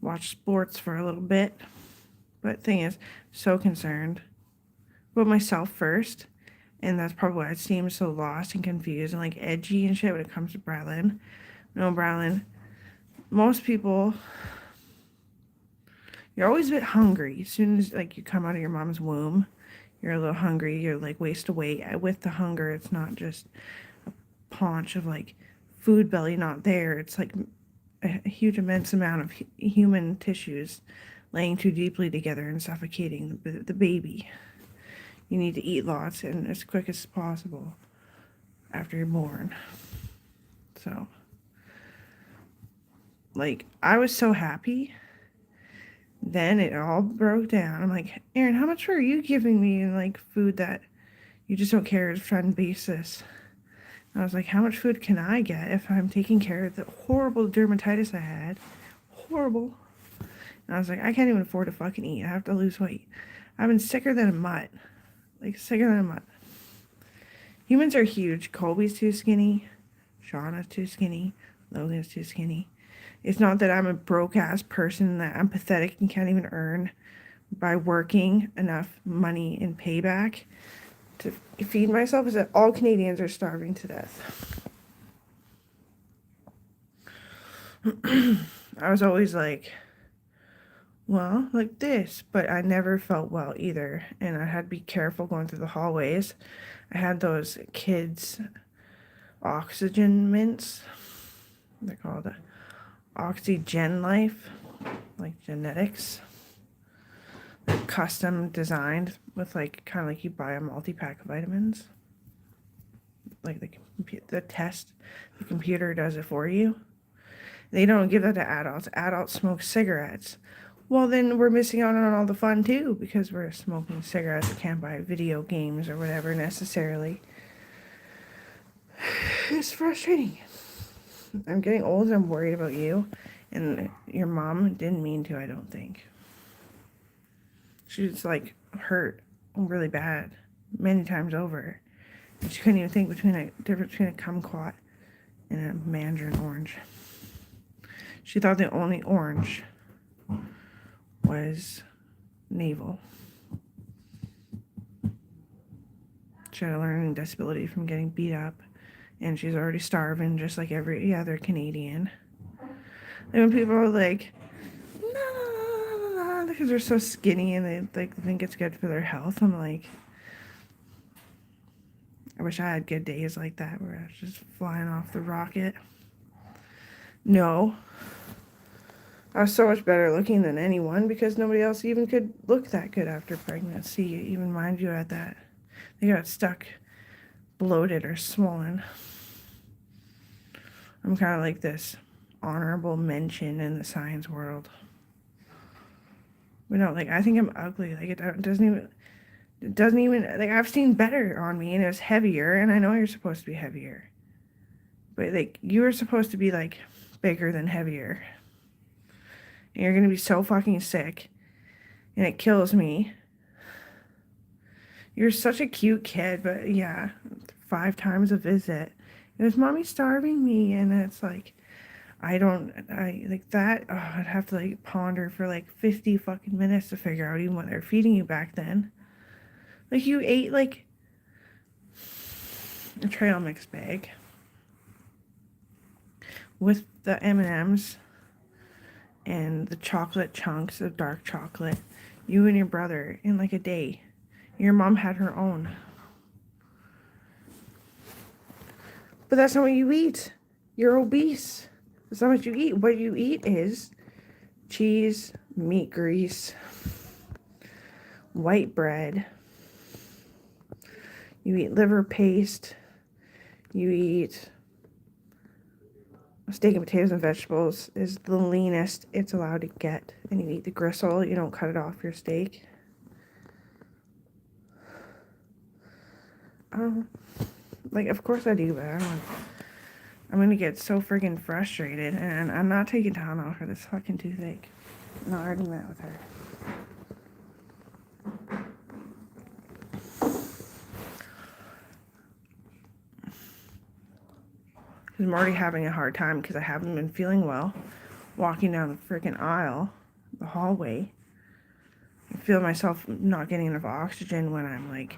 watch sports for a little bit. But thing is, so concerned about myself first. And that's probably why I seem so lost and confused and like edgy and shit when it comes to Bradlyn. No, Bradlyn, most people, you're always a bit hungry. As soon as like you come out of your mom's womb, you're a little hungry. You're like waist away. With the hunger, it's not just a paunch of like food belly not there. It's like a huge immense amount of human tissues laying too deeply together and suffocating the baby. You need to eat lots and as quick as possible after you're born. So, like, I was so happy. Then it all broke down. I'm like, Aaron, how much are you giving me in, like, food that you just don't care as a friend basis? And I was like, how much food can I get if I'm taking care of the horrible dermatitis I had? Horrible. And I was like, I can't even afford to fucking eat. I have to lose weight. I've been sicker than a mutt. Like, sicker than a mutt. Humans are huge. Colby's too skinny. Shauna's too skinny. Logan's too skinny. It's not that I'm a broke-ass person, that I'm pathetic and can't even earn by working enough money and payback to feed myself. Is that all Canadians are starving to death. I was always like, well, like this, but I never felt well either. And I had to be careful going through the hallways. I had those kids' oxygen mints. They're called Oxygen Life, like genetics. They're custom designed with like kind of like you buy a multi-pack of vitamins. Like the test, the computer does it for you. They don't give that to adults. Adults smoke cigarettes. Well, then we're missing out on all the fun too because we're smoking cigarettes. We can't buy video games or whatever necessarily. It's frustrating. I'm getting old and I'm worried about you. And your mom didn't mean to, I don't think. She was like hurt really bad many times over. And she couldn't even think between a difference between a kumquat and a mandarin orange. She thought the only orange was navel. She had a learning disability from getting beat up, and she's already starving just like every other Canadian. And when people are like, no, because they're so skinny and they like think it's good for their health, I'm like, I wish I had good days like that where I was just flying off the rocket. No. I was so much better looking than anyone because nobody else even could look that good after pregnancy, even mind you at that. They got stuck, bloated or swollen. I'm kind of like this honorable mention in the science world. But no, like I think I'm ugly. Like it doesn't even, like I've seen better on me and it was heavier and I know you're supposed to be heavier. But like you were supposed to be like bigger than heavier. And you're going to be so fucking sick. And it kills me. You're such a cute kid, but yeah, 5 times a visit. It was mommy starving me. And it's like, I like that. Oh, I'd have to like ponder for like 50 fucking minutes to figure out even what they're feeding you back then. Like you ate like a trail mix bag with the M&Ms and the chocolate chunks of dark chocolate, you and your brother in like a day. Your mom had her own. But that's not what you eat. You're obese. That's not what you eat. What you eat is cheese, meat grease, white bread. You eat liver paste. You eat steak and potatoes and vegetables is the leanest it's allowed to get. And you eat the gristle. You don't cut it off your steak. Like, of course I do, but I'm going to get so friggin' frustrated. And I'm not taking Tylenol for this fucking toothache. No, I already met with her. I'm already having a hard time because I haven't been feeling well walking down the freaking aisle the hallway. I feel myself not getting enough oxygen when I'm like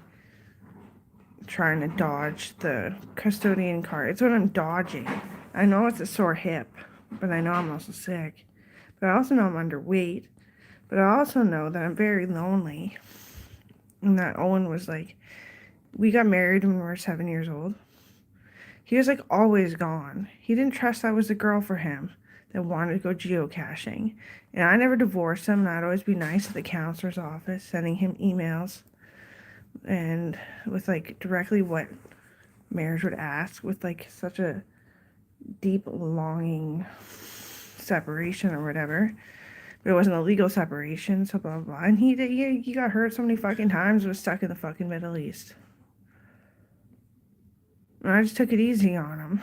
trying to dodge the custodian car. It's when I'm dodging. I know it's a sore hip, but I know I'm also sick. But I also know I'm underweight. But I also know that I'm very lonely. And that Owen was like, we got married when we were 7 years old. He was like always gone. He didn't trust I was the girl for him that wanted to go geocaching. And I never divorced him, and I'd always be nice at the counselor's office, sending him emails and with like directly what marriage would ask, with like such a deep longing separation or whatever. But it wasn't a legal separation, so blah blah blah. And he got hurt so many fucking times, was stuck in the fucking Middle East. And I just took it easy on him.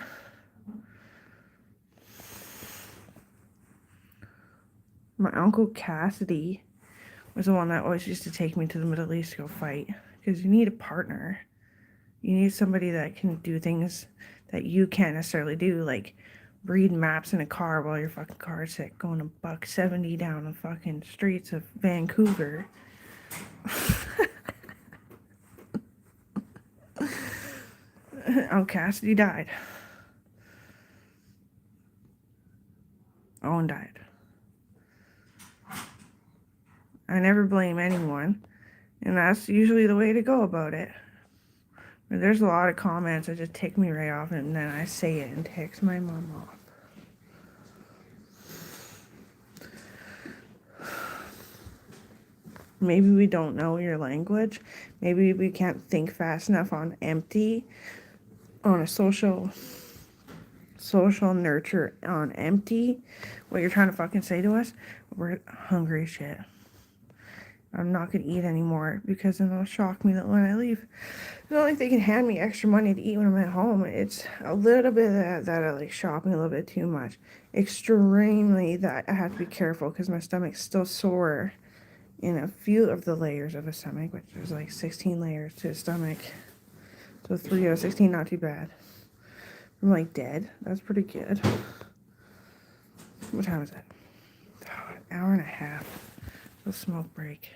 My uncle Cassidy was the one that always used to take me to the Middle East to go fight. Because you need a partner. You need somebody that can do things that you can't necessarily do, like read maps in a car while your fucking car is sick, going a buck 70 down the fucking streets of Vancouver. Oh, Cassidy died. Owen died. I never blame anyone, and that's usually the way to go about it. But there's a lot of comments that just tick me right off, and then I say it and ticks my mom off. Maybe we don't know your language. Maybe we can't think fast enough on empty, on a social nurture on empty. What you're trying to fucking say to us? We're hungry as shit. I'm not gonna eat anymore because then it'll shock me that when I leave. It's not like they can hand me extra money to eat when I'm at home. It's a little bit of that like shock me a little bit too much. Extremely that I have to be careful because my stomach's still sore in a few of the layers of a stomach, which there's like 16 layers to a stomach. So 3 out of 16, not too bad. I'm like dead. That's pretty good. What time is it? Oh, an hour and a half. A smoke break.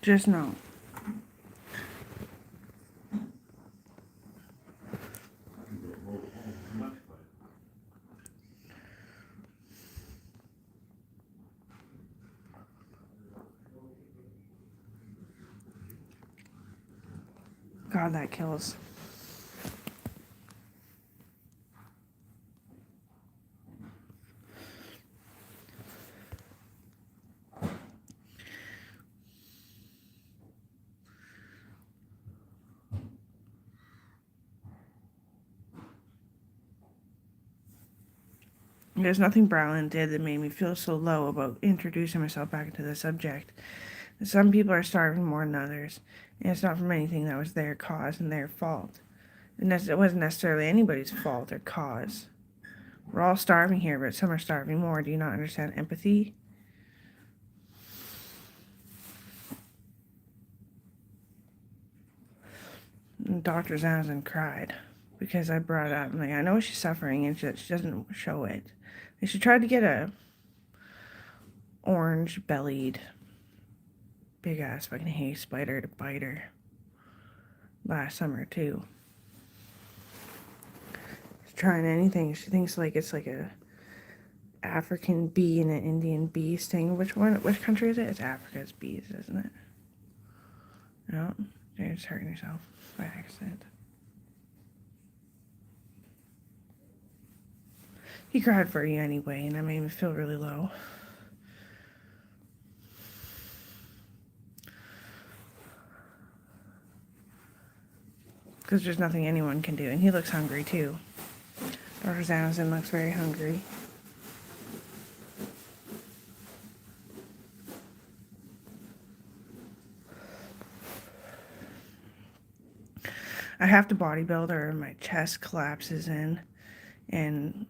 Just know. God, that kills. There's nothing Browland did that made me feel so low about introducing myself back into the subject. Some people are starving more than others, and it's not from anything that was their cause and their fault. It wasn't necessarily anybody's fault or cause. We're all starving here, but some are starving more. Do you not understand empathy? And Dr. Zanzan cried because I brought up, like, I know she's suffering and she doesn't show it. And she tried to get a orange-bellied, big-ass fucking hay spider to bite her last summer, too. She's trying anything. She thinks, like, it's like a African bee and an Indian bee sting. Which country is it? It's Africa's bees, isn't it? No, you're just hurting yourself by accident. He cried for you anyway, and that made me feel really low. Because there's nothing anyone can do. And he looks hungry, too. Dr. Zanzan looks very hungry. I have to bodybuild or my chest collapses in. And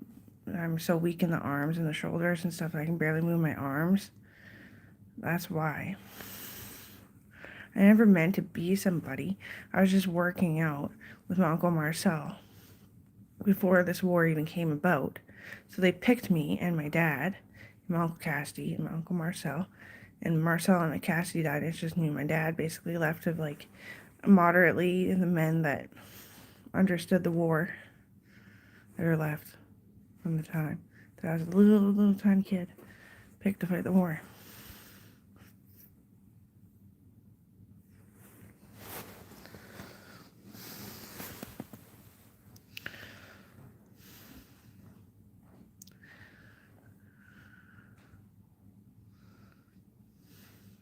I'm so weak in the arms and the shoulders and stuff that I can barely move my arms. That's why. I never meant to be somebody. I was just working out with my Uncle Marcel before this war even came about. So they picked me and my dad, my Uncle Cassidy and my Uncle Marcel. And Marcel and Cassidy died. It's just me and my dad basically left of like moderately the men that understood the war that are left from the time that I was a little tiny kid picked to fight the war.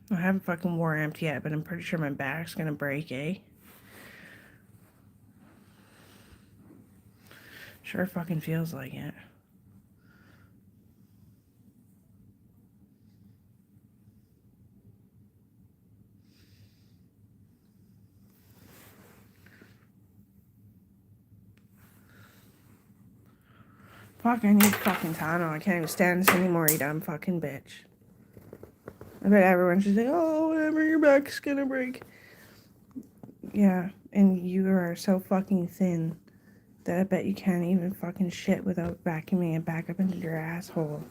I haven't fucking war amped yet, but I'm pretty sure my back's gonna break, eh? Sure fucking feels like it. Fuck, I need fucking Tylenol. I can't even stand this anymore, you dumb fucking bitch. I bet everyone's just like, oh, whatever, your back's gonna break. Yeah, and you are so fucking thin that I bet you can't even fucking shit without vacuuming it back up into your asshole.